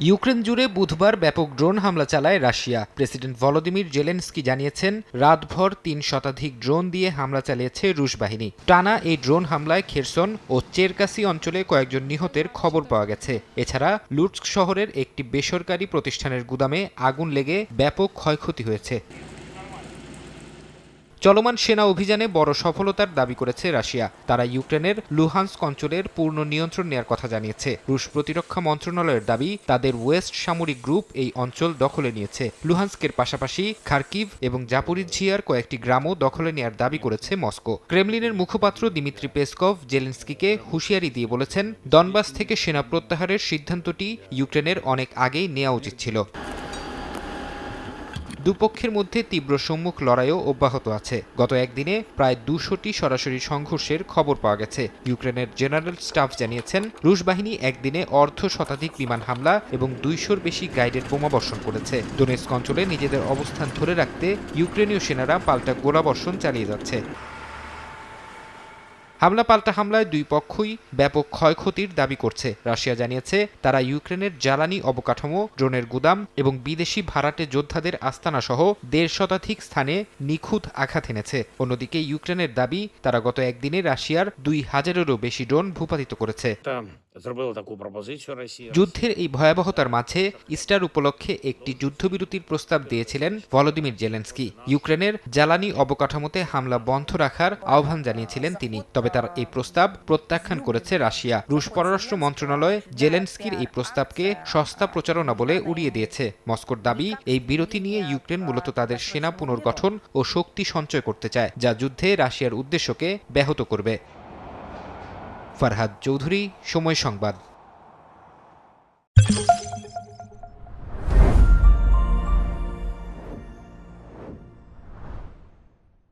Ukraine জুড়ে বুধবার ব্যাপক ড্রোন হামলা চালায় রাশিয়া। প্রেসিডেন্ট ভলোদিমির জেলেনস্কি জানিয়েছেন, রাতভর ৩ শতাধিক ড্রোন দিয়ে হামলা চালিয়েছে রুশ বাহিনী। টানা এই ড্রোন হামলায় খেরসন ও চেরকাসি অঞ্চলে কয়েকজন নিহতের খবর পাওয়া গেছে। এছাড়া লুটস্ক শহরের একটি বেসরকারি প্রতিষ্ঠানের গুদামে আগুন লেগে ব্যাপক ক্ষয়ক্ষতি হয়েছে। চলমান সেনা অভিযানে বড় সফলতার দাবি করেছে রাশিয়া। তারা ইউক্রেনের লুহান্স্ক অঞ্চলের পূর্ণ নিয়ন্ত্রণ নেয়ার কথা জানিয়েছে। রুশ প্রতিরক্ষা মন্ত্রণালয়ের দাবি, তাদের ওয়েস্ট সামরিক গ্রুপ এই অঞ্চল দখলে নিয়েছে। লুহান্স্কের পাশাপাশি খার্কিভ এবং জাপোরিঝিয়ার কয়েকটি গ্রামও দখলে নেয়ার দাবি করেছে মস্কো। ক্রেমলিনের মুখপাত্র দিমিত্রি পেসকভ জেলেনস্কিকে হুঁশিয়ারি দিয়ে বলেছেন, ডনবাস থেকে সেনা প্রত্যাহারের সিদ্ধান্তটি ইউক্রেনের অনেক আগেই নেওয়া উচিত ছিল। দুপক্ষের মধ্যে তীব্র সম্মুখ লড়াইও অব্যাহত আছে। গত একদিনে প্রায় ২০০টি সরাসরি সংঘর্ষের খবর পাওয়া গেছে। ইউক্রেনের জেনারেল স্টাফ জানিয়েছেন, রুশ বাহিনী একদিনে অর্ধ শতাধিক বিমান হামলা এবং ২০০-র বেশি গাইডেড বোমা বর্ষণ করেছে। দোনেৎস্ক অঞ্চলে নিজেদের অবস্থান ধরে রাখতে ইউক্রেনীয় সেনারা পাল্টা গোলাবর্ষণ চালিয়ে যাচ্ছে। হামলা পাল্টা হামলায় দুই পক্ষই ব্যাপক ক্ষয়ক্ষতির দাবি করছে। রাশিয়া জানিয়েছে, তারা ইউক্রেনের জ্বালানি অবকাঠামো, ড্রোনের গুদাম এবং বিদেশি ভাড়াটে যোদ্ধাদের আস্তানা সহ ১৫০ শতাধিক স্থানে নিখুঁত আঘাত এনেছে। অন্যদিকে ইউক্রেনের দাবি, তারা গত একদিনে রাশিয়ার ২,০০০-এরও বেশি ড্রোন ভূপাতিত করেছে। যুদ্ধের এই ভয়াবহতার মাঝে ইস্টার উপলক্ষে একটি যুদ্ধবিরতির প্রস্তাব দিয়েছিলেন ভলোদিমির জেলেনস্কি। ইউক্রেনের জ্বালানি অবকাঠামোতে হামলা বন্ধ রাখার আহ্বান জানিয়েছিলেন তিনি। তবে তার এই প্রস্তাব প্রত্যাখ্যান করেছে রাশিয়া। রুশ পররাষ্ট্র মন্ত্রণালয় জেলেনস্কির এই প্রস্তাবকে সস্তা প্রচারণা বলে উড়িয়ে দিয়েছে। মস্কোর দাবি, এই বিরতি নিয়ে ইউক্রেন মূলত তাদের সেনা পুনর্গঠন ও শক্তি সঞ্চয় করতে চায়, যা যুদ্ধে রাশিয়ার উদ্দেশ্যকে ব্যাহত করবে। ফারহাদ চৌধুরী, সময় সংবাদ।